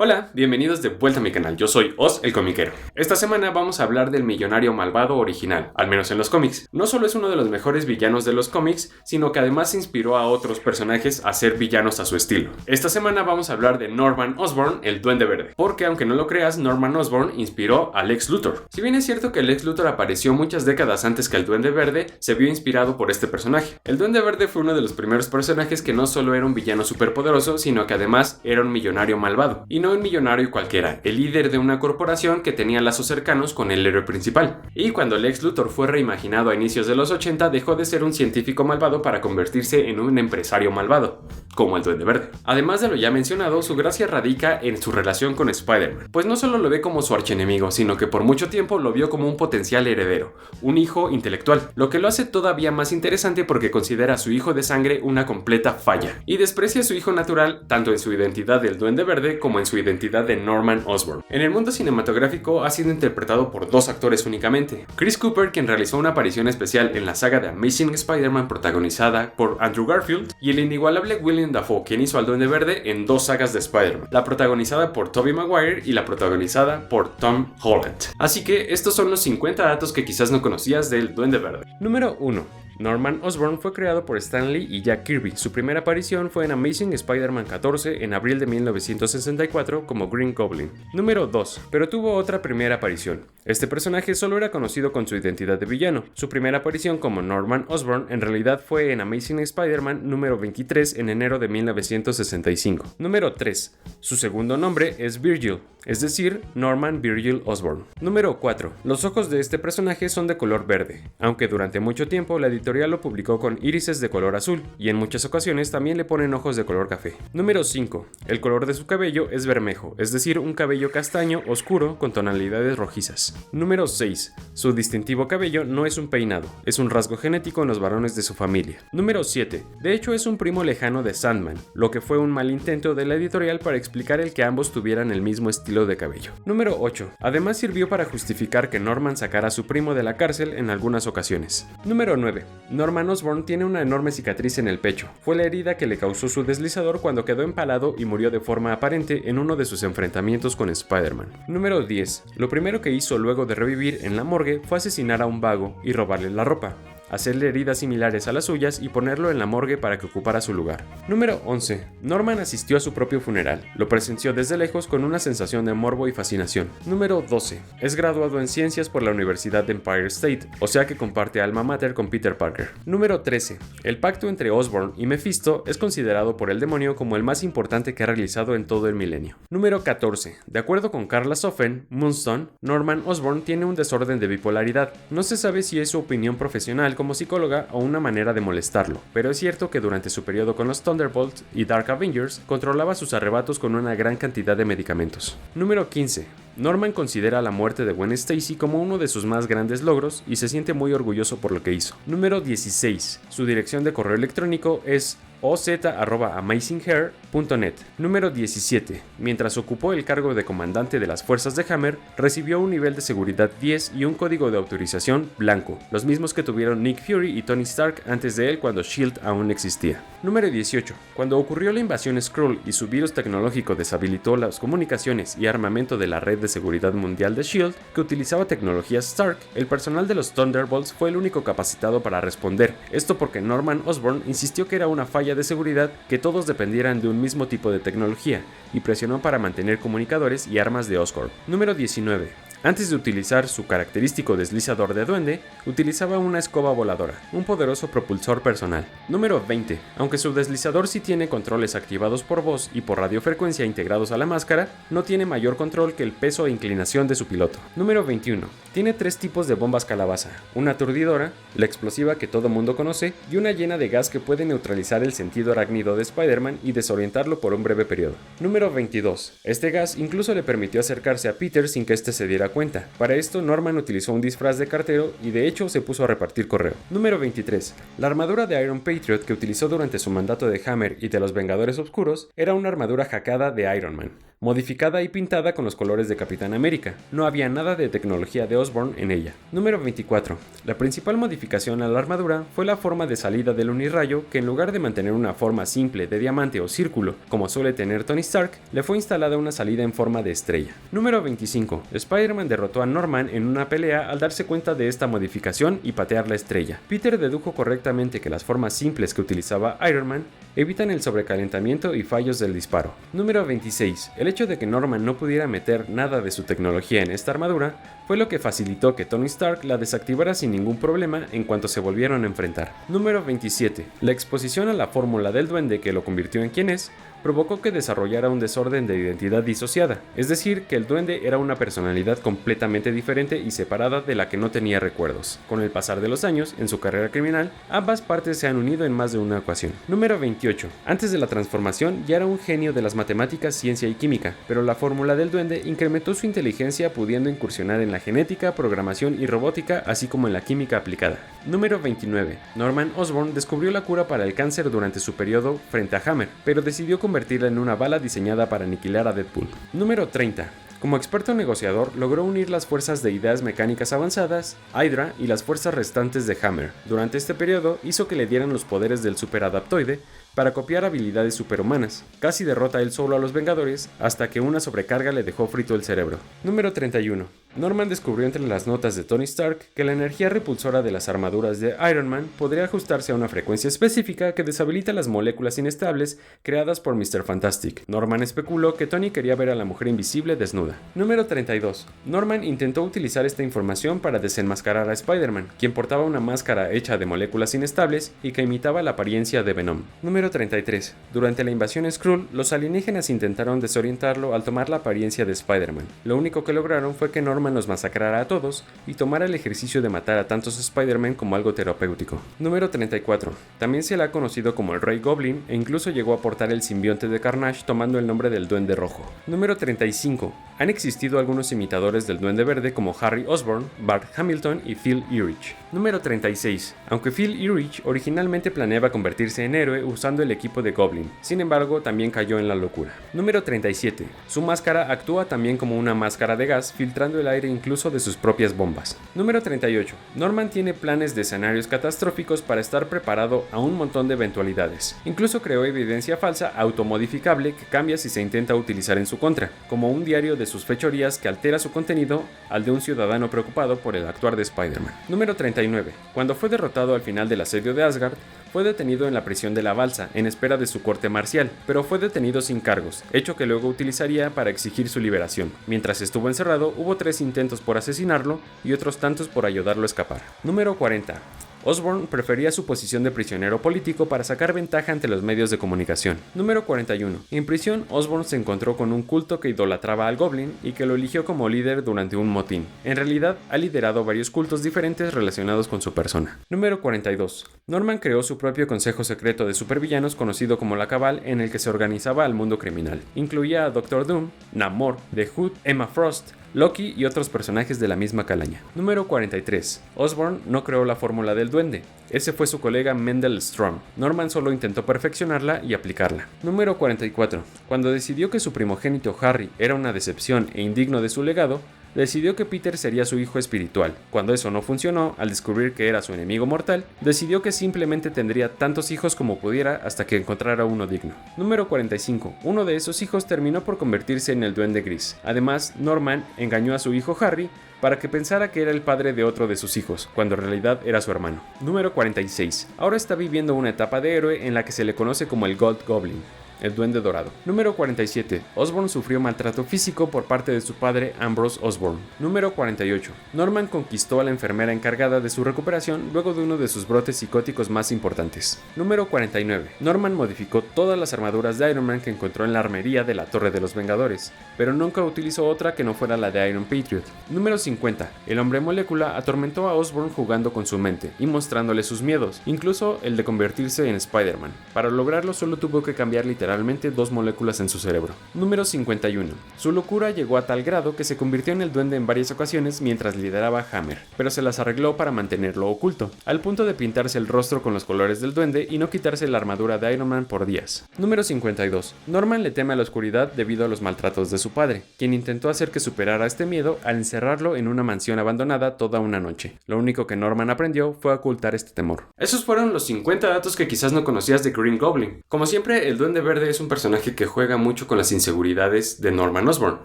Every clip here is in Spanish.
Hola, bienvenidos de vuelta a mi canal, yo soy Oz el Comiquero. Esta semana vamos a hablar del millonario malvado original, al menos en los cómics. No solo es uno de los mejores villanos de los cómics, sino que además inspiró a otros personajes a ser villanos a su estilo. Esta semana vamos a hablar de Norman Osborn, el Duende Verde, porque aunque no lo creas, Norman Osborn inspiró a Lex Luthor. Si bien es cierto que Lex Luthor apareció muchas décadas antes que el Duende Verde, se vio inspirado por este personaje. El Duende Verde fue uno de los primeros personajes que no solo era un villano superpoderoso, sino que además era un millonario malvado. Y no un millonario cualquiera, el líder de una corporación que tenía lazos cercanos con el héroe principal. Y cuando Lex Luthor fue reimaginado a inicios de los 80, dejó de ser un científico malvado para convertirse en un empresario malvado, como el Duende Verde. Además de lo ya mencionado, su gracia radica en su relación con Spider-Man, pues no solo lo ve como su archienemigo, sino que por mucho tiempo lo vio como un potencial heredero, un hijo intelectual, lo que lo hace todavía más interesante porque considera a su hijo de sangre una completa falla, y desprecia a su hijo natural tanto en su identidad del Duende Verde como en su identidad de Norman Osborn. En el mundo cinematográfico ha sido interpretado por dos actores únicamente: Chris Cooper, quien realizó una aparición especial en la saga de Amazing Spider-Man protagonizada por Andrew Garfield, y el inigualable Willem Dafoe, quien hizo al Duende Verde en dos sagas de Spider-Man, la protagonizada por Tobey Maguire y la protagonizada por Tom Holland. Así que estos son los 50 datos que quizás no conocías del Duende Verde. Número 1. Norman Osborn fue creado por Stan Lee y Jack Kirby. Su primera aparición fue en Amazing Spider-Man 14 en abril de 1964 como Green Goblin. Número 2. Pero tuvo otra primera aparición. Este personaje solo era conocido con su identidad de villano. Su primera aparición como Norman Osborn en realidad fue en Amazing Spider-Man número 23 en enero de 1965. Número 3. Su segundo nombre es Virgil, es decir, Norman Virgil Osborn. Número 4. Los ojos de este personaje son de color verde, aunque durante mucho tiempo la editorial lo publicó con írises de color azul, y en muchas ocasiones también le ponen ojos de color café. Número 5. El color de su cabello es bermejo, es decir, un cabello castaño oscuro con tonalidades rojizas. Número 6. Su distintivo cabello no es un peinado, es un rasgo genético en los varones de su familia. Número 7. De hecho es un primo lejano de Sandman, lo que fue un mal intento de la editorial para explicar el que ambos tuvieran el mismo estilo de cabello. Número 8. Además sirvió para justificar que Norman sacara a su primo de la cárcel en algunas ocasiones. Número 9. Norman Osborn tiene una enorme cicatriz en el pecho. Fue la herida que le causó su deslizador cuando quedó empalado y murió de forma aparente en uno de sus enfrentamientos con Spider-Man. Número 10. Lo primero que hizo luego de revivir en la morgue fue asesinar a un vago y robarle la ropa, hacerle heridas similares a las suyas y ponerlo en la morgue para que ocupara su lugar. Número 11. Norman asistió a su propio funeral. Lo presenció desde lejos con una sensación de morbo y fascinación. Número 12. Es graduado en ciencias por la Universidad de Empire State, o sea que comparte alma mater con Peter Parker. Número 13. El pacto entre Osborn y Mephisto es considerado por el demonio como el más importante que ha realizado en todo el milenio. Número 14. De acuerdo con Carla Sofen, Moonstone, Norman Osborn tiene un desorden de bipolaridad. No se sabe si es su opinión profesional como psicóloga o una manera de molestarlo, pero es cierto que durante su periodo con los Thunderbolts y Dark Avengers controlaba sus arrebatos con una gran cantidad de medicamentos. Número 15. Norman considera la muerte de Gwen Stacy como uno de sus más grandes logros y se siente muy orgulloso por lo que hizo. Número 16. Su dirección de correo electrónico es oz@amazinghair.net. Número 17. Mientras ocupó el cargo de comandante de las fuerzas de Hammer, recibió un nivel de seguridad 10 y un código de autorización blanco, los mismos que tuvieron Nick Fury y Tony Stark antes de él cuando S.H.I.E.L.D. aún existía. Número 18. Cuando ocurrió la invasión Skrull y su virus tecnológico deshabilitó las comunicaciones y armamento de la red de seguridad mundial de S.H.I.E.L.D., que utilizaba tecnología Stark, el personal de los Thunderbolts fue el único capacitado para responder. Esto porque Norman Osborn insistió que era una falla de seguridad que todos dependieran de un mismo tipo de tecnología y presionó para mantener comunicadores y armas de Oscorp. Número 19. Antes de utilizar su característico deslizador de duende, utilizaba una escoba voladora, un poderoso propulsor personal. Número 20. Aunque su deslizador sí tiene controles activados por voz y por radiofrecuencia integrados a la máscara, no tiene mayor control que el peso e inclinación de su piloto. Número 21. Tiene 3 tipos de bombas calabaza, una aturdidora, la explosiva que todo mundo conoce, y una llena de gas que puede neutralizar el sentido arácnido de Spider-Man y desorientarlo por un breve periodo. Número 22. Este gas incluso le permitió acercarse a Peter sin que éste se diera cuenta. Para esto, Norman utilizó un disfraz de cartero y de hecho se puso a repartir correo. Número 23. La armadura de Iron Patriot que utilizó durante su mandato de Hammer y de los Vengadores Oscuros era una armadura hackada de Iron Man. modificada y pintada con los colores de Capitán América. No había nada de tecnología de Osborn en ella. Número 24. La principal modificación a la armadura fue la forma de salida del unirrayo, que en lugar de mantener una forma simple de diamante o círculo, como suele tener Tony Stark, le fue instalada una salida en forma de estrella. Número 25. Spider-Man derrotó a Norman en una pelea al darse cuenta de esta modificación y patear la estrella. Peter dedujo correctamente que las formas simples que utilizaba Iron Man evitan el sobrecalentamiento y fallos del disparo. Número 26. El hecho de que Norman no pudiera meter nada de su tecnología en esta armadura fue lo que facilitó que Tony Stark la desactivara sin ningún problema en cuanto se volvieron a enfrentar. Número 27. La exposición a la fórmula del duende que lo convirtió en quien es provocó que desarrollara un desorden de identidad disociada, es decir, que el duende era una personalidad completamente diferente y separada de la que no tenía recuerdos. Con el pasar de los años, en su carrera criminal, ambas partes se han unido en más de una ocasión. Número 28. Antes de la transformación ya era un genio de las matemáticas, ciencia y química, pero la fórmula del duende incrementó su inteligencia pudiendo incursionar en la genética, programación y robótica, así como en la química aplicada. Número 29. Norman Osborn descubrió la cura para el cáncer durante su periodo frente a Hammer, pero decidió convertirla en una bala diseñada para aniquilar a Deadpool. Número 30. Como experto negociador, logró unir las fuerzas de ideas mecánicas avanzadas, Hydra y las fuerzas restantes de Hammer. Durante este periodo, hizo que le dieran los poderes del superadaptoide para copiar habilidades superhumanas. Casi derrota él solo a los Vengadores, hasta que una sobrecarga le dejó frito el cerebro. Número 31. Norman descubrió entre las notas de Tony Stark que la energía repulsora de las armaduras de Iron Man podría ajustarse a una frecuencia específica que deshabilita las moléculas inestables creadas por Mr. Fantastic. Norman especuló que Tony quería ver a la mujer invisible desnuda. Número 32. Norman intentó utilizar esta información para desenmascarar a Spider-Man, quien portaba una máscara hecha de moléculas inestables y que imitaba la apariencia de Venom. Número 33. Durante la invasión Skrull, los alienígenas intentaron desorientarlo al tomar la apariencia de Spider-Man. Lo único que lograron fue que Norman los masacrara a todos y tomara el ejercicio de matar a tantos Spider-Man como algo terapéutico. Número 34. También se le ha conocido como el Rey Goblin e incluso llegó a portar el simbionte de Carnage tomando el nombre del Duende Rojo. Número 35. Han existido algunos imitadores del Duende Verde como Harry Osborn, Bart Hamilton y Phil Urich. Número 36. Aunque Phil Urich originalmente planeaba convertirse en héroe usando el equipo de Goblin, sin embargo también cayó en la locura. Número 37. Su máscara actúa también como una máscara de gas, filtrando el aire incluso de sus propias bombas. Número 38. Norman tiene planes de escenarios catastróficos para estar preparado a un montón de eventualidades. Incluso creó evidencia falsa automodificable que cambia si se intenta utilizar en su contra, como un diario de sus fechorías que altera su contenido al de un ciudadano preocupado por el actuar de Spider-Man. Número 39. Cuando fue derrotado al final del asedio de Asgard, fue detenido en la prisión de la Balsa en espera de su corte marcial, pero fue detenido sin cargos, hecho que luego utilizaría para exigir su liberación. Mientras estuvo encerrado, hubo 3 intentos por asesinarlo y otros tantos por ayudarlo a escapar. Número 40. Osborn prefería su posición de prisionero político para sacar ventaja ante los medios de comunicación. Número 41. En prisión, Osborn se encontró con un culto que idolatraba al Goblin y que lo eligió como líder durante un motín. En realidad, ha liderado varios cultos diferentes relacionados con su persona. Número 42. Norman creó su propio consejo secreto de supervillanos conocido como la Cabal, en el que se organizaba al mundo criminal. Incluía a Doctor Doom, Namor, The Hood, Emma Frost, Loki y otros personajes de la misma calaña. Número 43. Osborn no creó la fórmula del duende. Ese fue su colega Mendel Stromm. Norman solo intentó perfeccionarla y aplicarla. Número 44. Cuando decidió que su primogénito Harry era una decepción e indigno de su legado, decidió que Peter sería su hijo espiritual. Cuando eso no funcionó, al descubrir que era su enemigo mortal, decidió que simplemente tendría tantos hijos como pudiera hasta que encontrara uno digno. Número 45. Uno de esos hijos terminó por convertirse en el Duende Gris. Además, Norman engañó a su hijo Harry para que pensara que era el padre de otro de sus hijos, cuando en realidad era su hermano. Número 46. Ahora está viviendo una etapa de héroe en la que se le conoce como el Gold Goblin, el Duende Dorado. Número 47. Osborn sufrió maltrato físico por parte de su padre Ambrose Osborn. Número 48. Norman conquistó a la enfermera encargada de su recuperación luego de uno de sus brotes psicóticos más importantes. Número 49. Norman modificó todas las armaduras de Iron Man que encontró en la armería de la Torre de los Vengadores, pero nunca utilizó otra que no fuera la de Iron Patriot. Número 50. El hombre molécula atormentó a Osborn jugando con su mente y mostrándole sus miedos, incluso el de convertirse en Spider-Man. Para lograrlo solo tuvo que cambiar literalmente literalmente 2 moléculas en su cerebro. Número 51. Su locura llegó a tal grado que se convirtió en el duende en varias ocasiones mientras lideraba Hammer, pero se las arregló para mantenerlo oculto, al punto de pintarse el rostro con los colores del duende y no quitarse la armadura de Iron Man por días. Número 52. Norman le teme a la oscuridad debido a los maltratos de su padre, quien intentó hacer que superara este miedo al encerrarlo en una mansión abandonada toda una noche. Lo único que Norman aprendió fue a ocultar este temor. Esos fueron los 50 datos que quizás no conocías de Green Goblin. Como siempre, el Duende Verde es un personaje que juega mucho con las inseguridades de Norman Osborn.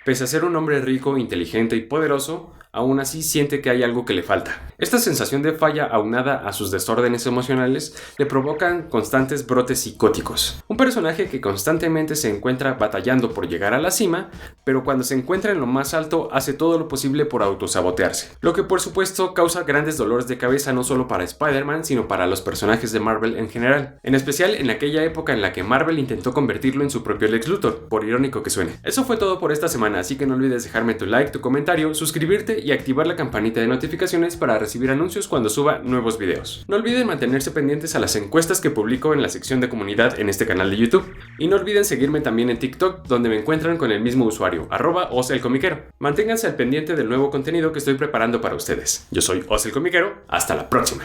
Pese a ser un hombre rico, inteligente y poderoso, aún así siente que hay algo que le falta. Esta sensación de falla aunada a sus desórdenes emocionales le provocan constantes brotes psicóticos. Un personaje que constantemente se encuentra batallando por llegar a la cima, pero cuando se encuentra en lo más alto hace todo lo posible por autosabotearse. Lo que por supuesto causa grandes dolores de cabeza no solo para Spider-Man, sino para los personajes de Marvel en general. En especial en aquella época en la que Marvel intentó convertirlo en su propio Lex Luthor, por irónico que suene. Eso fue todo por esta semana, así que no olvides dejarme tu like, tu comentario, suscribirte y activar la campanita de notificaciones para recibir anuncios cuando suba nuevos videos. No olviden mantenerse pendientes a las encuestas que publico en la sección de comunidad en este canal de YouTube. Y no olviden seguirme también en TikTok, donde me encuentran con el mismo usuario, @oselcomiquero. Manténganse al pendiente del nuevo contenido que estoy preparando para ustedes. Yo soy Os el Comiquero, hasta la próxima.